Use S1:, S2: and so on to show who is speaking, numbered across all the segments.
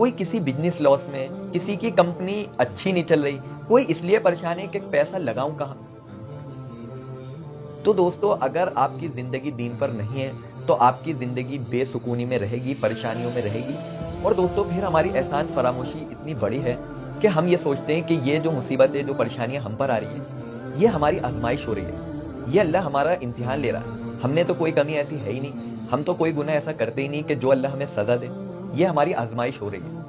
S1: کوئی کسی بزنس لاس میں, کسی کی کمپنی اچھی نہیں چل رہی, کوئی اس لیے پریشان ہے کہ پیسہ لگاؤں کہاں. تو دوستو اگر آپ کی زندگی دین پر نہیں ہے تو آپ کی زندگی بے سکونی میں رہے گی, پریشانیوں میں رہے گی. اور دوستو پھر ہماری احسان فراموشی اتنی بڑی ہے کہ ہم یہ سوچتے ہیں کہ یہ جو مصیبتیں, جو پریشانیاں ہم پر آ رہی ہیں, یہ ہماری آزمائش ہو رہی ہے, یہ اللہ ہمارا امتحان لے رہا ہے. ہم نے تو کوئی کمی ایسی ہے ہی نہیں, ہم تو کوئی گناہ ایسا کرتے ہی نہیں کہ جو اللہ ہمیں سزا دے. یہ ہماری آزمائش ہو رہی ہے.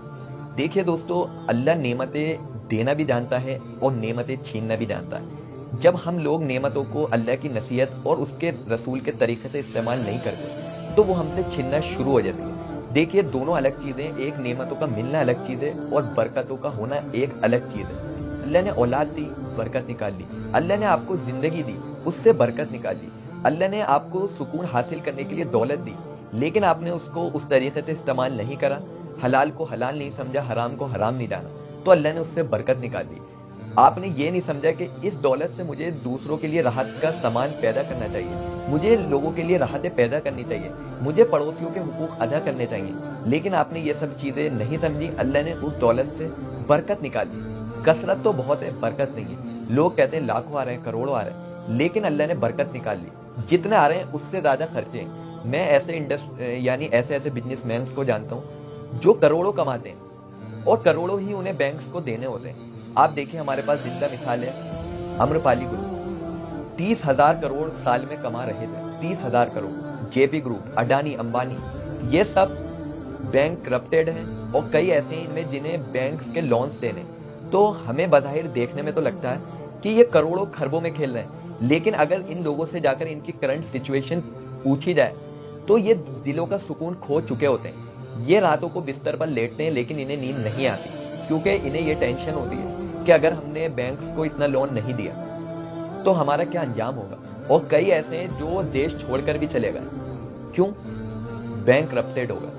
S1: دیکھیے دوستو, اللہ نعمتیں دینا بھی جانتا ہے اور نعمتیں چھیننا بھی جانتا ہے. جب ہم لوگ نعمتوں کو اللہ کی نصیحت اور اس کے رسول کے طریقے سے استعمال نہیں کرتے تو وہ ہم سے چھیننا شروع ہو جاتی ہے. دیکھیے دونوں الگ چیزیں, ایک نعمتوں کا ملنا الگ چیز ہے اور برکتوں کا ہونا ایک الگ چیز ہے. اللہ نے اولاد دی, برکت نکال لی. اللہ نے آپ کو زندگی دی, اس سے برکت نکال لی. اللہ نے آپ کو سکون حاصل کرنے کے لیے دولت دی, لیکن آپ نے اس کو اس طریقے سے استعمال نہیں کرا, حلال کو حلال نہیں سمجھا, حرام کو حرام نہیں جانا, تو اللہ نے اس سے برکت نکال دی. آپ نے یہ نہیں سمجھا کہ اس دولت سے مجھے دوسروں کے لیے راحت کا سامان پیدا کرنا چاہیے, مجھے لوگوں کے لیے راحتیں پیدا کرنی چاہیے, مجھے پڑوسیوں کے حقوق ادا کرنے چاہیے, لیکن آپ نے یہ سب چیزیں نہیں سمجھی. اللہ نے اس دولت سے برکت نکال دی. کثرت تو بہت ہے, برکت نہیں ہے. لوگ کہتے ہیں لاکھوں آ رہے ہیں, کروڑوں آ رہے ہیں, لیکن اللہ نے برکت نکال لی. جتنے آ رہے ہیں اس سے زیادہ خرچے ہیں. میں ایسے بزنس مینس کو جانتا ہوں جو کروڑوں کماتے ہیں اور کروڑوں ہی انہیں بینکس کو دینے ہوتے ہیں. آپ دیکھیں ہمارے پاس زندہ مثال ہے امرپالی گروپ, 30,000 کروڑ سال میں کما رہے تھے, 30,000 کروڑ. جے پی گروپ, اڈانی, امبانی, یہ سب بینک کرپٹڈ ہیں اور کئی ایسے ہیں ان میں جنہیں بینکس کے لونز دینے. تو ہمیں بظاہر دیکھنے میں تو لگتا ہے کہ یہ کروڑوں کھربوں میں کھیل رہے ہیں, لیکن اگر ان لوگوں سے جا کر ان کی کرنٹ سچویشن پوچھی جائے تو یہ دلوں کا سکون کھو چکے ہوتے ہیں. یہ راتوں کو بستر پر لیٹتے ہیں لیکن انہیں نیند نہیں آتی, کیونکہ انہیں یہ ٹینشن ہوتی ہے کہ اگر ہم نے بینکس کو اتنا لون نہیں دیا تو ہمارا کیا انجام ہوگا. اور کئی ایسے ہیں جو دیش چھوڑ کر بھی چلے گئے. کیوں؟ بینک کرپٹڈ ہوگا.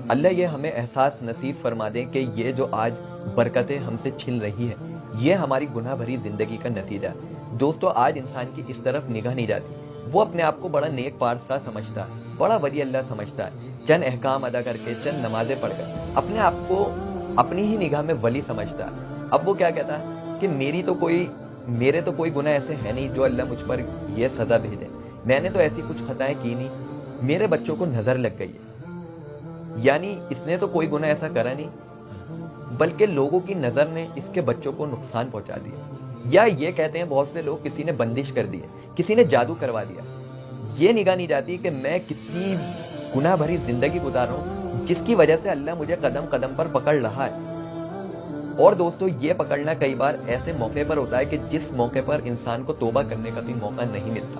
S1: اللہ یہ ہمیں احساس نصیب فرما دے کہ یہ جو آج برکتیں ہم سے چھن رہی ہے یہ ہماری گناہ بھری زندگی کا نتیجہ ہے. دوستو آج انسان کی اس طرف نگاہ نہیں جاتی. وہ اپنے آپ کو بڑا نیک پارسا سمجھتا ہے, بڑا ولی اللہ سمجھتا ہے, چند احکام ادا کر کے, چند نمازیں پڑھ کر اپنے آپ کو اپنی ہی نگاہ میں ولی سمجھتا ہے. اب وہ کیا کہتا ہے کہ میرے تو کوئی گناہ ایسے ہے نہیں جو اللہ مجھ پر یہ سزا بھیجے, میں نے تو ایسی کچھ خطائیں کی نہیں, میرے بچوں کو نظر لگ گئی ہے. یعنی اس نے تو کوئی گناہ ایسا کرا نہیں بلکہ لوگوں کی نظر نے اس کے بچوں کو نقصان پہنچا دیا. یا یہ کہتے ہیں بہت سے لوگ کسی نے بندش کر دی ہے, کسی نے جادو کروا دیا. یہ نگاہ نہیں جاتی کہ میں کتنی گناہ بھری زندگی گزار رہا ہوں جس کی وجہ سے اللہ مجھے قدم قدم پر پکڑ رہا ہے. اور دوستو یہ پکڑنا کئی بار ایسے موقع پر ہوتا ہے کہ جس موقع پر انسان کو توبہ کرنے کا بھی موقع نہیں ملتا.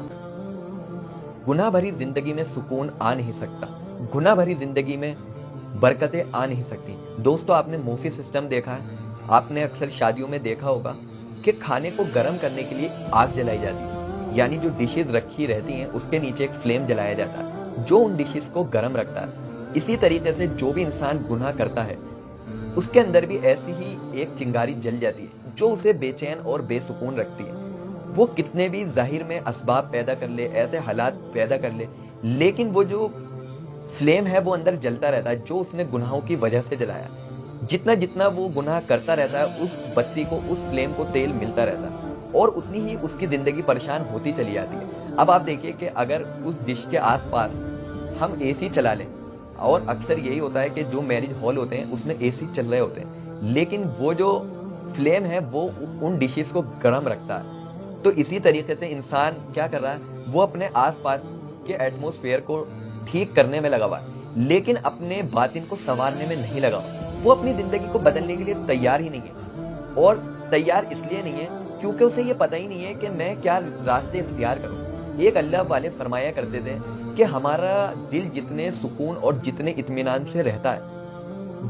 S1: گناہ بھری زندگی میں سکون آ نہیں سکتا, گناہ بھری زندگی میں برکتیں آ نہیں سکتی. دوستو آپ نے موفی سسٹم دیکھا ہے, آپ نے اکثر شادیوں میں دیکھا ہوگا کہ کھانے کو گرم کرنے کے لیے آگ جلائی جاتی ہے, یعنی جو ڈشز رکھی رہتی ہیں اس کے نیچے ایک فلیم جلایا جاتا ہے جو ان ڈشز کو گرم رکھتا ہے. اسی طریقے سے جو بھی انسان گناہ کرتا ہے اس کے اندر بھی ایسی ہی ایک چنگاری جل جاتی ہے جو اسے بے چین اور بے سکون رکھتی ہے. وہ کتنے بھی ظاہر میں اسباب پیدا کر لے, ایسے حالات پیدا کر لے, لیکن وہ جو فلیم ہے وہ اندر جلتا رہتا ہے جو اس نے گناہوں کی وجہ سے جلایا. جتنا وہ گناہ کرتا رہتا ہے اس بتی کو, اس فلیم کو تیل ملتا رہتا ہے اور اتنی ہی اس کی زندگی پریشان ہوتی چلی جاتی ہے. اب آپ دیکھیے کہ اگر اس ڈش کے آس پاس ہم اے سی چلا لیں, اور اکثر یہی ہوتا ہے کہ جو میرج ہال ہوتے ہیں اس میں اے سی چل رہے ہوتے ہیں, لیکن وہ جو فلیم ہے وہ ان ڈشز کو گرم رکھتا ہے. تو اسی طریقے سے انسان کیا کر رہا ہے, وہ اپنے آس پاس کے ایٹموسفیئر کو ٹھیک کرنے میں لگا ہوا ہے, لیکن اپنے باطن کو سنوارنے میں نہیں لگا ہوا. وہ اپنی زندگی کو بدلنے کے لیے تیار ہی نہیں ہے, اور تیار اس لیے نہیں ہے کیونکہ اسے یہ پتہ ہی نہیں ہے کہ میں کیا راستے اختیار کروں. ایک اللہ والے فرمایا کرتے تھے کہ ہمارا دل جتنے سکون اور جتنے اطمینان سے رہتا ہے,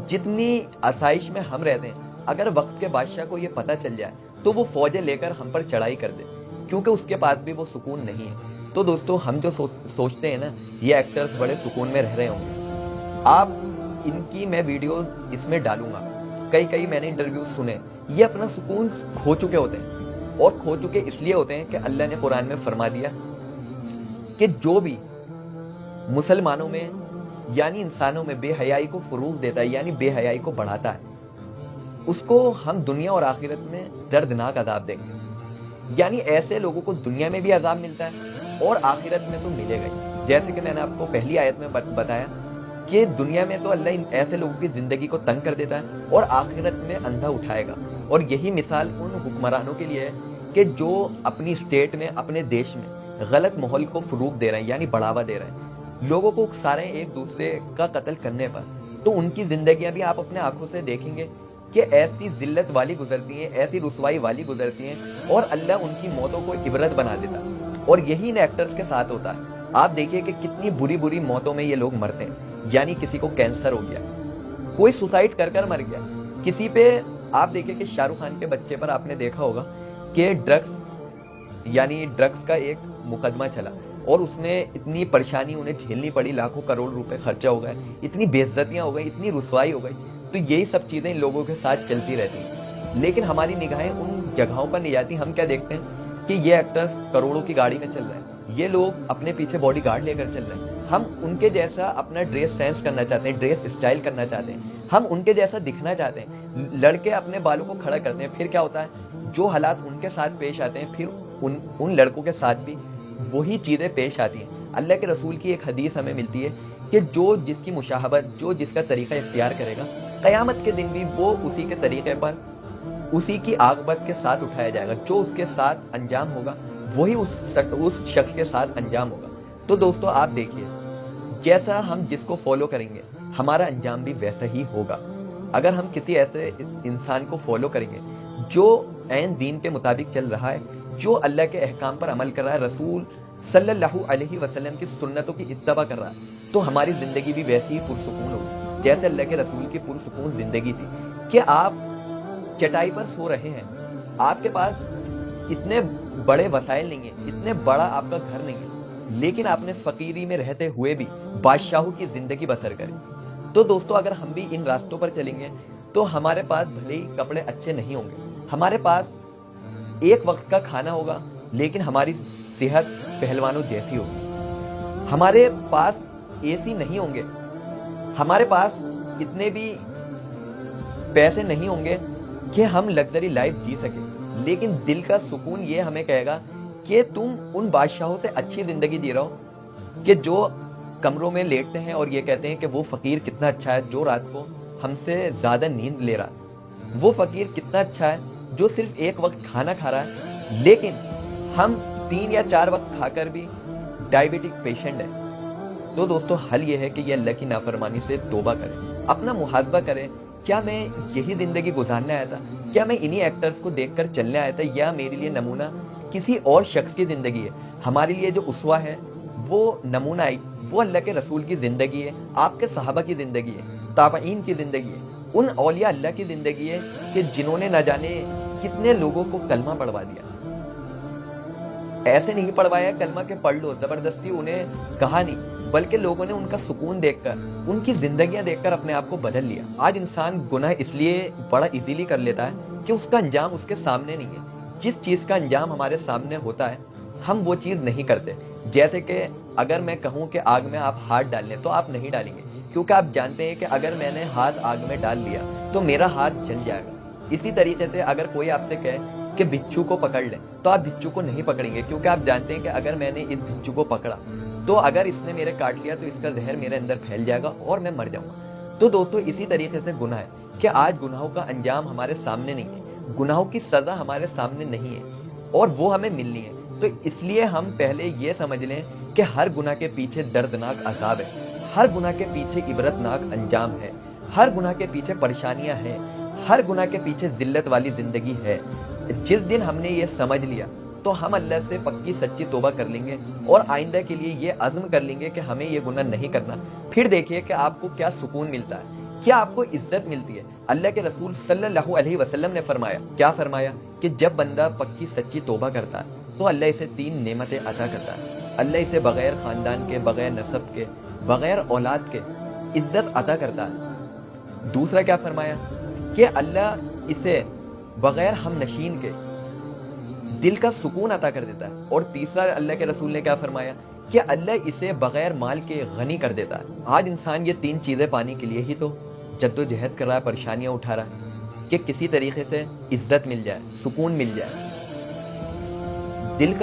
S1: جتنی آسائش میں ہم رہتے ہیں, اگر وقت کے بادشاہ کو یہ پتہ چل جائے تو وہ فوجیں لے کر ہم پر چڑھائی کر دے, کیونکہ اس کے پاس بھی وہ سکون نہیں ہے. تو دوستو ہم جو سوچتے ہیں نا یہ ایکٹرز بڑے سکون میں رہ رہے ہوں گے, آپ ان کی میں ویڈیوز اس میں ڈالوں گا, کئی میں نے انٹرویوز سنے, یہ اپنا سکون کھو چکے ہوتے ہیں. اور کھو چکے اس لیے ہوتے ہیں کہ اللہ نے قرآن میں فرما دیا کہ جو بھی مسلمانوں میں یعنی انسانوں میں بے حیائی کو فروغ دیتا ہے، یعنی بے حیائی کو بڑھاتا ہے، اس کو ہم دنیا اور آخرت میں دردناک عذاب دیں گے. یعنی ایسے لوگوں کو دنیا میں بھی عذاب ملتا ہے اور آخرت میں تو ملے گا ہی. جیسے کہ میں نے آپ کو پہلی آیت میں بتایا کہ دنیا میں تو اللہ ایسے لوگوں کی زندگی کو تنگ کر دیتا ہے اور آخرت میں اندھا اٹھائے گا. اور یہی مثال ان حکمرانوں کے لیے ہے کہ جو اپنی اسٹیٹ میں، اپنے دیش میں غلط ماحول کو فروغ دے رہے ہیں، یعنی بڑھاوا دے رہے ہیں، لوگوں کو اکسا رہے ہیں ایک دوسرے کا قتل کرنے پر. تو ان کی زندگیاں بھی آپ اپنے آنکھوں سے دیکھیں گے کہ ایسی ذلت والی گزرتی ہیں، ایسی رسوائی والی گزرتی ہیں، اور اللہ ان کی موتوں کو عبرت بنا دیتا ہے. اور یہی ان ایکٹرز کے ساتھ ہوتا ہے. آپ دیکھیے کہ کتنی بری بری موتوں میں یہ لوگ مرتے ہیں. یعنی کسی کو کینسر ہو گیا، کوئی سوسائڈ کر مر گیا. کسی پہ آپ دیکھیں کہ شاہ رخ خان کے بچے پر آپ نے دیکھا ہوگا کہ ڈرگس کا ایک مقدمہ چلا اور اس میں اتنی پریشانی انہیں جھیلنی پڑی، لاکھوں کروڑ روپے خرچہ ہو گئے، اتنی بے عزتیاں ہو گئی، اتنی رسوائی ہو گئی. تو یہی سب چیزیں ان لوگوں کے ساتھ چلتی رہتی ہیں. لیکن ہماری نگاہیں ان جگہوں پر نہیں جاتی. ہم کیا دیکھتے ہیں کہ یہ ایکٹرز کروڑوں کی گاڑی میں چل رہے ہیں، یہ لوگ اپنے پیچھے باڈی گارڈ لے کر چل رہے ہیں. ہم ان کے جیسا اپنا ڈریس سینس کرنا چاہتے ہیں، ڈریس اسٹائل کرنا چاہتے ہیں، ہم ان کے جیسا دکھنا چاہتے ہیں. لڑکے اپنے بالوں کو کھڑا کرتے ہیں. پھر کیا ہوتا ہے، جو حالات ان کے ساتھ پیش آتے ہیں پھر ان لڑکوں کے ساتھ بھی وہی چیزیں پیش آتی ہیں. اللہ کے رسول کی ایک حدیث ہمیں ملتی ہے کہ جو جس کی مشابہت، جو جس کا طریقہ اختیار کرے گا، قیامت کے دن بھی وہ اسی کے طریقے پر، اسی کی عاقبت کے ساتھ اٹھایا جائے گا. جو اس کے ساتھ انجام ہوگا وہی اس شخص کے ساتھ انجام ہوگا. تو دوستو آپ دیکھیے، جیسا ہم جس کو فالو کریں گے ہمارا انجام بھی ویسا ہی ہوگا. اگر ہم کسی ایسے انسان کو فالو کریں گے جو عین دین کے مطابق چل رہا ہے، جو اللہ کے احکام پر عمل کر رہا ہے، رسول صلی اللہ علیہ وسلم کی سنتوں کی اتباع کر رہا ہے، تو ہماری زندگی بھی ویسی ہی پرسکون ہوگی جیسے اللہ کے رسول کی پرسکون زندگی تھی. کہ آپ چٹائی پر سو رہے ہیں، آپ کے پاس اتنے بڑے وسائل نہیں ہیں، اتنے بڑا آپ کا گھر نہیں ہے، لیکن آپ نے فقیری میں رہتے ہوئے بھی بادشاہوں کی زندگی بسر کریں. تو دوستو اگر ہم بھی ان راستوں پر چلیں گے تو ہمارے پاس بھلے ہی کپڑے اچھے نہیں ہوں گے، ہمارے پاس ایک وقت کا کھانا ہوگا، لیکن ہماری صحت پہلوانوں جیسی ہوگی. ہمارے پاس اے سی نہیں ہوں گے، ہمارے پاس اتنے بھی پیسے نہیں ہوں گے کہ ہم لگژری لائف جی سکیں، لیکن دل کا سکون یہ ہمیں کہے گا کہ تم ان بادشاہوں سے اچھی زندگی جی رہا ہو کہ جو کمروں میں لیٹتے ہیں اور یہ کہتے ہیں کہ وہ فقیر کتنا اچھا ہے جو رات کو ہم سے زیادہ نیند لے رہا ہے، وہ فقیر کتنا اچھا ہے جو صرف ایک وقت کھانا کھا رہا ہے، لیکن ہم 3 یا 4 وقت کھا کر بھی ڈائبٹک پیشنٹ ہیں. تو دوستو حل یہ ہے کہ یہ اللہ کی نافرمانی سے توبہ کریں، اپنا محاسبہ کریں. کیا میں یہی زندگی گزارنے آیا تھا؟ کیا میں انہی ایکٹرز کو دیکھ کر چلنے آیا تھا، یا میرے لیے نمونہ کسی اور شخص کی زندگی ہے؟ ہمارے لیے جو اسوہ ہے، وہ نمونہ ہے، وہ اللہ کے رسول کی زندگی ہے، آپ کے صحابہ کی زندگی ہے، تابعین کی زندگی ہے، ان اولیاء اللہ کی زندگی ہے کہ جنہوں نے نہ جانے کتنے لوگوں کو کلمہ پڑھوا دیا. ایسے نہیں پڑھوایا کلمہ کے پڑھ لو، زبردستی انہیں کہا نہیں، بلکہ لوگوں نے ان کا سکون دیکھ کر، ان کی زندگیاں دیکھ کر اپنے آپ کو بدل لیا. آج انسان گناہ اس لیے بڑا ایزیلی کر لیتا ہے کہ اس کا انجام اس کے سامنے نہیں ہے. جس چیز کا انجام ہمارے سامنے ہوتا ہے ہم وہ چیز نہیں کرتے. جیسے کہ اگر میں کہوں کہ آگ میں آپ ہاتھ ڈال لیں تو آپ نہیں ڈالیں گے، کیونکہ آپ جانتے ہیں کہ اگر میں نے ہاتھ آگ میں ڈال لیا تو میرا ہاتھ جل جائے گا. اسی طریقے سے اگر کوئی آپ سے کہے کہ بچھو کو پکڑ لیں تو آپ بچھو کو نہیں پکڑیں گے، کیونکہ آپ جانتے ہیں کہ اگر میں نے اس بچھو کو پکڑا تو اگر اس نے میرے کاٹ لیا تو اس کا زہر میرے اندر پھیل جائے گا اور میں مر جاؤں گا. تو دوستو اسی طریقے سے گناہ ہے کہ آج گناہوں کا انجام ہمارے سامنے نہیں ہے، گناہوں کی سزا ہمارے سامنے نہیں ہے اور وہ ہمیں ملنی ہے. تو اس لیے ہم پہلے یہ سمجھ لیں کہ ہر گناہ کے پیچھے دردناک عذاب ہے، ہر گناہ کے پیچھے عبرتناک انجام ہے، ہر گناہ کے پیچھے پریشانیاں ہیں، ہر گناہ کے پیچھے ذلت والی زندگی ہے. جس دن ہم نے یہ سمجھ لیا تو ہم اللہ سے پکی سچی توبہ کر لیں گے اور آئندہ کے لیے یہ عزم کر لیں گے کہ ہمیں یہ گناہ نہیں کرنا. پھر دیکھیے کہ آپ کو کیا سکون ملتا ہے، کیا آپ کو عزت ملتی ہے. اللہ کے رسول صلی اللہ علیہ وسلم نے فرمایا، کیا فرمایا کہ جب بندہ پکی سچی توبہ کرتا ہے تو اللہ اسے 3 نعمتیں عطا کرتا ہے. اللہ اسے بغیر خاندان کے، بغیر نسب کے، بغیر اولاد کے عزت عطا کرتا ہے. دوسرا کیا فرمایا کہ اللہ اسے بغیر ہم نشین کے دل کا سکون عطا کر دیتا ہے. اور تیسرا اللہ کے رسول نے کیا فرمایا کہ اللہ اسے بغیر مال کے غنی کر دیتا ہے۔ آج انسان یہ 3 چیزیں پانے کے لیے ہی تو جدوجہد کر رہا ہے، پریشانیاں اٹھا رہا ہے کہ کسی طریقے سے عزت مل جائے، سکون مل جائے۔ دل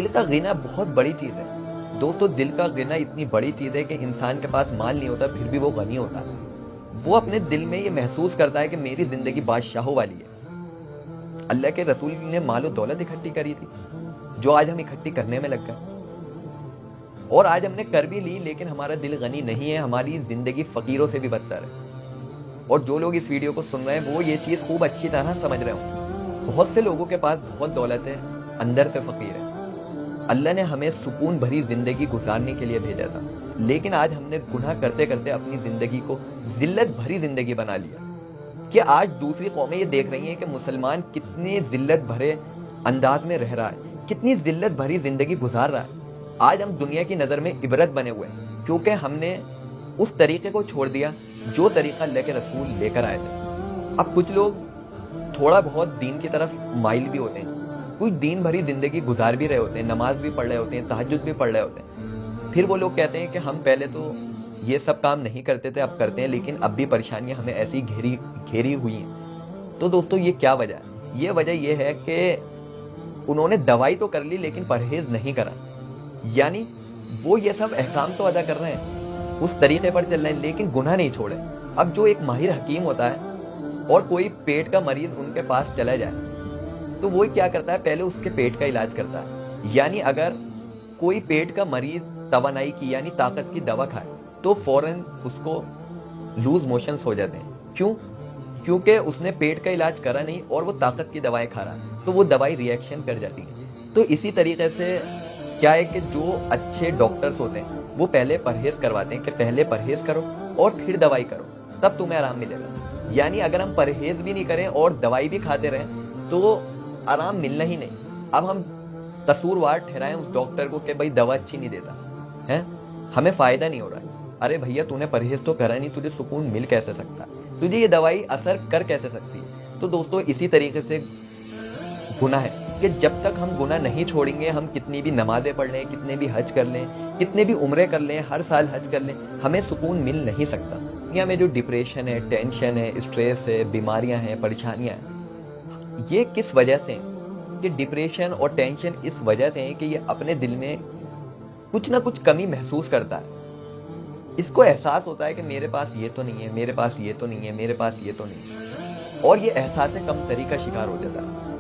S1: کا غنا بہت بڑی چیز ہے دوستو۔ دل کا غنا اتنی بڑی چیز ہے کہ انسان کے پاس مال نہیں ہوتا پھر بھی وہ غنی ہوتا ہے۔ وہ اپنے دل میں یہ محسوس کرتا ہے کہ میری زندگی بادشاہوں والی ہے۔ اللہ کے رسول نے مال و دولت اکٹھی کری تھی جو آج ہم اکٹھی کرنے میں لگ گئے، اور آج ہم نے کر بھی لی، لیکن ہمارا دل غنی نہیں ہے، ہماری زندگی فقیروں سے بھی بدتر ہے۔ اور جو لوگ اس ویڈیو کو سن رہے ہیں وہ یہ چیز خوب اچھی طرح سمجھ رہے ہوں۔ بہت سے لوگوں کے پاس بہت دولت ہے، اندر سے فقیر ہے۔ اللہ نے ہمیں سکون بھری زندگی گزارنے کے لیے بھیجا تھا، لیکن آج ہم نے گناہ کرتے کرتے اپنی زندگی کو ذلت بھری زندگی بنا لیا کہ آج دوسری قومیں یہ دیکھ رہی ہیں کہ مسلمان کتنی ذلت بھرے انداز میں رہ رہا ہے، کتنی ذلت بھری زندگی گزار رہا ہے۔ آج ہم دنیا کی نظر میں عبرت بنے ہوئے ہیں کیونکہ ہم نے اس طریقے کو چھوڑ دیا جو طریقہ اللہ کے رسول لے کر آئے تھے۔ اب کچھ لوگ تھوڑا بہت دین کی طرف مائل بھی ہوتے ہیں، کچھ دین بھری زندگی گزار بھی رہے ہوتے ہیں، نماز بھی پڑھ رہے ہوتے ہیں، تہجد بھی پڑھ رہے ہوتے ہیں، پھر وہ لوگ کہتے ہیں کہ ہم پہلے تو یہ سب کام نہیں کرتے تھے، اب کرتے ہیں، لیکن اب بھی پریشانیاں ہمیں ایسی گھیری ہوئی ہیں۔ تو دوستو یہ کیا وجہ ہے؟ یہ وجہ یہ ہے کہ انہوں نے دوائی تو کر لی لیکن پرہیز نہیں کرا، یعنی وہ یہ سب احکام تو ادا کر رہے ہیں، اس طریقے پر چل رہے ہیں، لیکن گناہ نہیں چھوڑے۔ اب جو ایک ماہر حکیم ہوتا ہے اور کوئی پیٹ کا مریض ان کے پاس چلا جائے تو وہ کیا کرتا ہے؟ پہلے اس کے پیٹ کا علاج کرتا ہے۔ یعنی اگر کوئی پیٹ کا مریض توانائی کی یعنی طاقت کی دوا کھائے تو فوراً اس کو لوز موشنز ہو جاتے ہیں۔ کیوں؟ کیونکہ اس نے پیٹ کا علاج کرا نہیں اور وہ طاقت کی دوائیں کھا رہا ہے، تو وہ دوائی ری ایکشن کر جاتی ہے۔ تو اسی طریقے سے کیا ہے کہ جو اچھے ڈاکٹرز ہوتے ہیں وہ پہلے پرہیز کرواتے ہیں کہ پہلے پرہیز کرو اور پھر دوائی کرو، تب تمہیں آرام ملے گا۔ یعنی اگر ہم پرہیز بھی نہیں کریں اور دوائی بھی کھاتے رہیں تو آرام ملنا ہی نہیں۔ اب ہم قصوروار ٹھہرائیں اس ڈاکٹر کو کہ بھائی دوا اچھی نہیں دیتا ہے، ہمیں فائدہ نہیں ہو رہا ہے۔ ارے بھیا تو نے پرہیز تو کرا نہیں، تجھے سکون مل کیسے سکتا، تجھے یہ دوائی اثر کر کیسے سکتی ہے؟ تو دوستو اسی طریقے سے گناہ ہے کہ جب تک ہم گناہ نہیں چھوڑیں گے، ہم کتنی بھی نمازیں پڑھ لیں، کتنے بھی حج کر لیں، کتنے بھی عمرے کر لیں، ہر سال حج کر لیں، ہمیں سکون مل نہیں سکتا۔ دنیا میں جو ڈپریشن ہے، ٹینشن ہے، اسٹریس ہے، بیماریاں ہیں، پریشانیاں ہیں، یہ کس وجہ سے ہیں؟ کہ ڈپریشن اور ٹینشن اس وجہ سے ہیں کہ یہ اپنے دل میں کچھ نہ کچھ کمی محسوس کرتا ہے۔ اس کو احساس ہوتا ہے کہ میرے پاس یہ تو نہیں ہے، میرے پاس یہ تو نہیں ہے، میرے پاس یہ تو نہیں ہے، اور یہ احساس کم تری کا شکار ہو جاتا ہے۔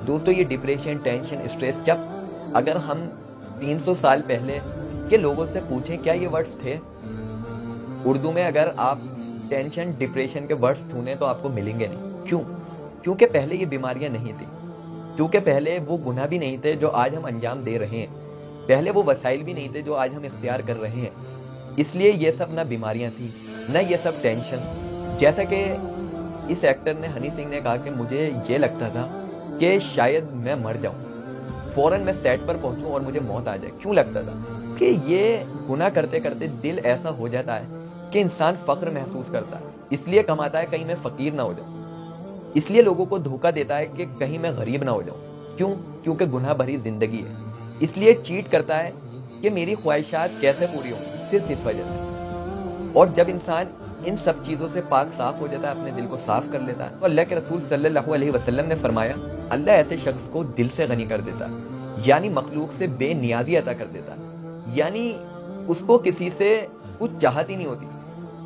S1: دوستو یہ ڈپریشن، ٹینشن، اسٹریس، جب اگر ہم 300 سال پہلے کے لوگوں سے پوچھیں کیا یہ ورڈز تھے اردو میں، اگر آپ ٹینشن، ڈپریشن کے ورڈز ڈھونڈیں تو آپ کو ملیں گے نہیں۔ کیوں؟ کیونکہ پہلے یہ بیماریاں نہیں تھیں، کیونکہ پہلے وہ گناہ بھی نہیں تھے جو آج ہم انجام دے رہے ہیں، پہلے وہ وسائل بھی نہیں تھے جو آج ہم اختیار کر رہے ہیں۔ اس لیے یہ سب نہ بیماریاں تھیں، نہ یہ سب ٹینشن۔ جیسا کہ اس ایکٹر نے، ہنی سنگھ نے کہا کہ مجھے یہ لگتا تھا کہ شاید میں مر جاؤں، فوراً میں سیٹ پر پہنچوں اور مجھے موت آ جائے۔ کیوں لگتا تھا؟ کہ یہ گناہ کرتے کرتے دل ایسا ہو جاتا ہے کہ انسان فخر محسوس کرتا ہے، اس لیے کماتا ہے کہیں میں فقیر نہ ہو جاؤں، اس لیے لوگوں کو دھوکہ دیتا ہے کہ کہیں میں غریب نہ ہو جاؤں۔ کیوں؟ کیونکہ گناہ بھری زندگی ہے، اس لیے چیٹ کرتا ہے کہ میری خواہشات کیسے پوری ہوں، صرف اس وجہ سے۔ اور جب انسان ان سب چیزوں سے پاک صاف ہو جاتا ہے، اپنے دل کو صاف کر لیتا ہے، تو اللہ کے رسول صلی اللہ علیہ وسلم نے فرمایا اللہ ایسے شخص کو دل سے غنی کر دیتا ہے، یعنی مخلوق سے بے نیازی عطا کر دیتا ہے، یعنی اس کو کسی سے کچھ چاہت ہی نہیں ہوتی،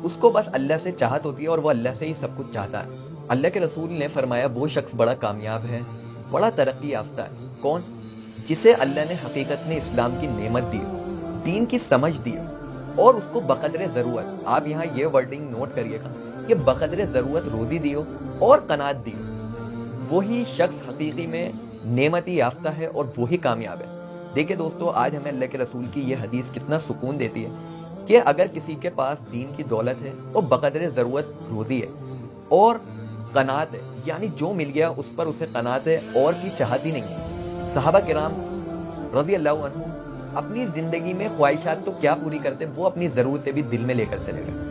S1: اس کو بس اللہ سے چاہت ہوتی ہے اور وہ اللہ سے ہی سب کچھ چاہتا ہے۔ اللہ کے رسول نے فرمایا وہ شخص بڑا کامیاب ہے، بڑا ترقی یافتہ ہے۔ کون؟ جسے اللہ نے حقیقت میں اسلام کی نعمت دی، دین کی سمجھ دی اور اس کو بقدر ضرورت، آپ یہاں یہ ورڈنگ نوٹ کریے گا کہ بقدر ضرورت روزی دیو اور قناعت دیو، وہی شخص حقیقی میں نعمتی یافتہ ہے اور وہی کامیاب ہے۔ دیکھیں دوستو، آج ہمیں اللہ کے رسول کی یہ حدیث کتنا سکون دیتی ہے کہ اگر کسی کے پاس دین کی دولت ہے اور بقدر ضرورت روزی ہے اور قناعت ہے، یعنی جو مل گیا اس پر اسے قناعت ہے اور کی چاہت ہی نہیں ہے۔ صحابہ کرام رضی اللہ عنہ اپنی زندگی میں خواہشات تو کیا پوری کرتے، وہ اپنی ضرورتیں بھی دل میں لے کر چلے گئے۔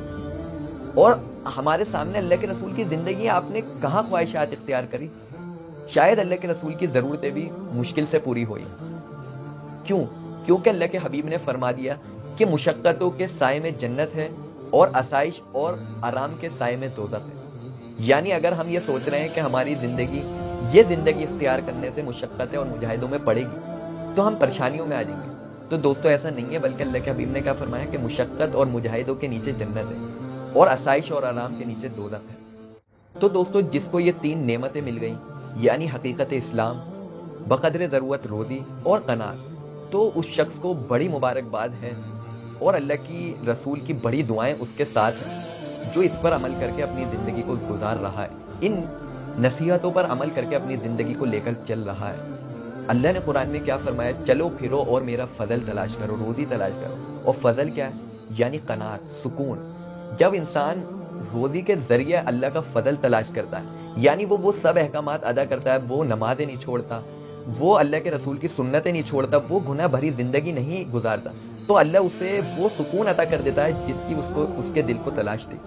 S1: اور ہمارے سامنے اللہ کے رسول کی زندگی، آپ نے کہاں خواہشات اختیار کری؟ شاید اللہ کے رسول کی ضرورتیں بھی مشکل سے پوری ہوئی۔ کیوں؟ کیونکہ اللہ کے حبیب نے فرما دیا کہ مشقتوں کے سائے میں جنت ہے اور آسائش اور آرام کے سائے میں دوزخ ہے. یعنی اگر ہم یہ سوچ رہے ہیں کہ ہماری زندگی یہ زندگی اختیار کرنے سے مشقتیں اور مجاہدوں میں پڑے گی تو ہم پریشانیوں میں آ جائیں گے. تو دوستو ایسا نہیں ہے، بلکہ اللہ کے حبیب نے کیا فرمایا کہ مشقت اور مجاہدوں کے نیچے جنت ہے اور آسائش اور آرام کے نیچے دوزخ ہے. تو دوستو جس کو یہ تین نعمتیں مل گئیں، یعنی حقیقت اسلام، بقدر ضرورت روزی اور قناعت، تو اس شخص کو بڑی مبارکباد ہے اور اللہ کی رسول کی بڑی دعائیں اس کے ساتھ ہیں جو اس پر عمل کر کے اپنی زندگی کو گزار رہا ہے، ان نصیحتوں پر عمل کر کے اپنی زندگی کو لے کر چل رہا ہے. اللہ نے قرآن میں کیا فرمایا؟ چلو پھرو اور میرا فضل تلاش کرو، روزی تلاش کرو. اور فضل کیا ہے؟ یعنی قناعت، سکون. جب انسان روزی کے ذریعے اللہ کا فضل تلاش کرتا ہے، یعنی وہ سب احکامات ادا کرتا ہے، وہ نمازیں نہیں چھوڑتا، وہ اللہ کے رسول کی سنتیں نہیں چھوڑتا، وہ گناہ بھری زندگی نہیں گزارتا، تو اللہ اسے وہ سکون عطا کر دیتا ہے جس کی اس کے دل کو تلاش تھی.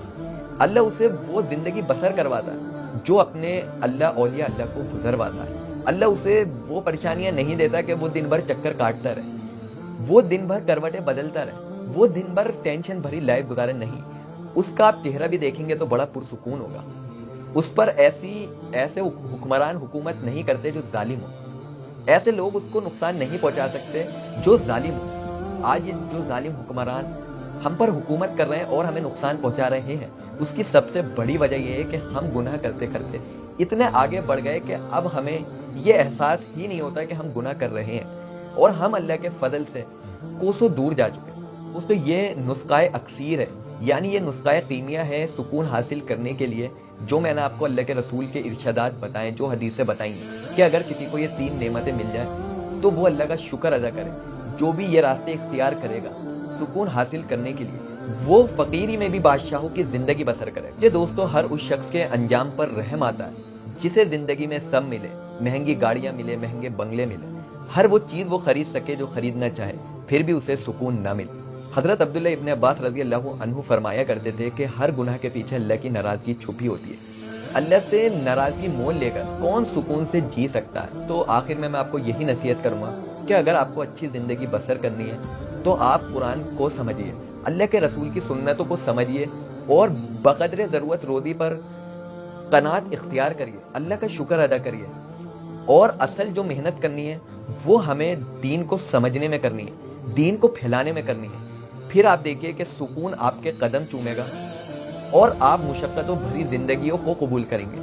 S1: اللہ اسے وہ زندگی بسر کرواتا ہے جو اپنے اللہ اولیاء اللہ کو گزرواتا ہے. اللہ اسے وہ پریشانیاں نہیں دیتا کہ وہ دن بھر چکر کاٹتا رہے، وہ دن بھر کروٹیں بدلتا رہے، وہ دن بھر ٹینشن بھری لائف گزارے. نہیں، اس کا آپ چہرہ بھی دیکھیں گے تو بڑا پرسکون ہوگا. اس پر ایسے حکمران حکومت نہیں کرتے جو ظالم ہو، ایسے لوگ اس کو نقصان نہیں پہنچا سکتے جو ظالم ہو. آج یہ جو ظالم حکمران ہم پر حکومت کر رہے ہیں اور ہمیں نقصان پہنچا رہے ہیں، اس کی سب سے بڑی وجہ یہ ہے کہ ہم گناہ کرتے کرتے اتنے آگے بڑھ گئے کہ اب ہمیں یہ احساس ہی نہیں ہوتا کہ ہم گناہ کر رہے ہیں اور ہم اللہ کے فضل سے کوسوں دور جا چکے. دوستو یہ نسخہ اکسیر ہے، یعنی یہ نسخہ کیمیا ہے سکون حاصل کرنے کے لیے، جو میں نے آپ کو اللہ کے رسول کے ارشادات بتائیں، جو حدیثیں بتائیں کہ اگر کسی کو یہ تین نعمتیں مل جائیں تو وہ اللہ کا شکر ادا کرے. جو بھی یہ راستے اختیار کرے گا سکون حاصل کرنے کے لیے، وہ فقیری میں بھی بادشاہوں کی زندگی بسر کرے. یہ دوستو ہر اس شخص کے انجام پر رحم آتا ہے جسے زندگی میں سب ملے، مہنگی گاڑیاں ملے، مہنگے بنگلے ملے، ہر وہ چیز وہ خرید سکے جو خریدنا چاہے، پھر بھی اسے سکون نہ ملے. حضرت عبداللہ ابن عباس رضی اللہ عنہ فرمایا کرتے تھے کہ ہر گناہ کے پیچھے اللہ کی ناراضگی چھپی ہوتی ہے. اللہ سے ناراضگی مول لے کر کون سکون سے جی سکتا ہے؟ تو آخر میں آپ کو یہی نصیحت کروں گا کہ اگر آپ کو اچھی زندگی بسر کرنی ہے تو آپ قرآن کو سمجھیے، اللہ کے رسول کی سنتوں کو سمجھیے اور بقدر ضرورت روزی پر قناعت اختیار کریے، اللہ کا شکر ادا کریے. اور اصل جو محنت کرنی ہے وہ ہمیں دین کو سمجھنے میں کرنی ہے، دین کو پھیلانے میں کرنی ہے. پھر آپ دیکھیے کہ سکون آپ کے قدم چومے گا اور آپ مشقتوں بھری زندگیوں کو قبول کریں گے.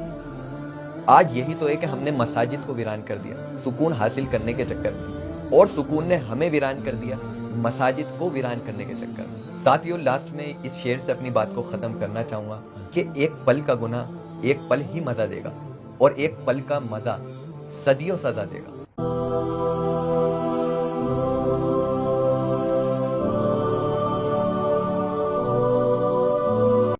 S1: آج یہی تو ہے کہ ہم نے مساجد کو ویران کر دیا سکون حاصل کرنے کے چکر میں، اور سکون نے ہمیں ویران کر دیا مساجد کو ویران کرنے کے چکر میں. ساتھیوں، لاسٹ میں اس شعر سے اپنی بات کو ختم کرنا چاہوں گا کہ ایک پل کا گناہ ایک پل ہی مزہ دے گا اور ایک پل کا مزہ صدیوں سزا دے گا.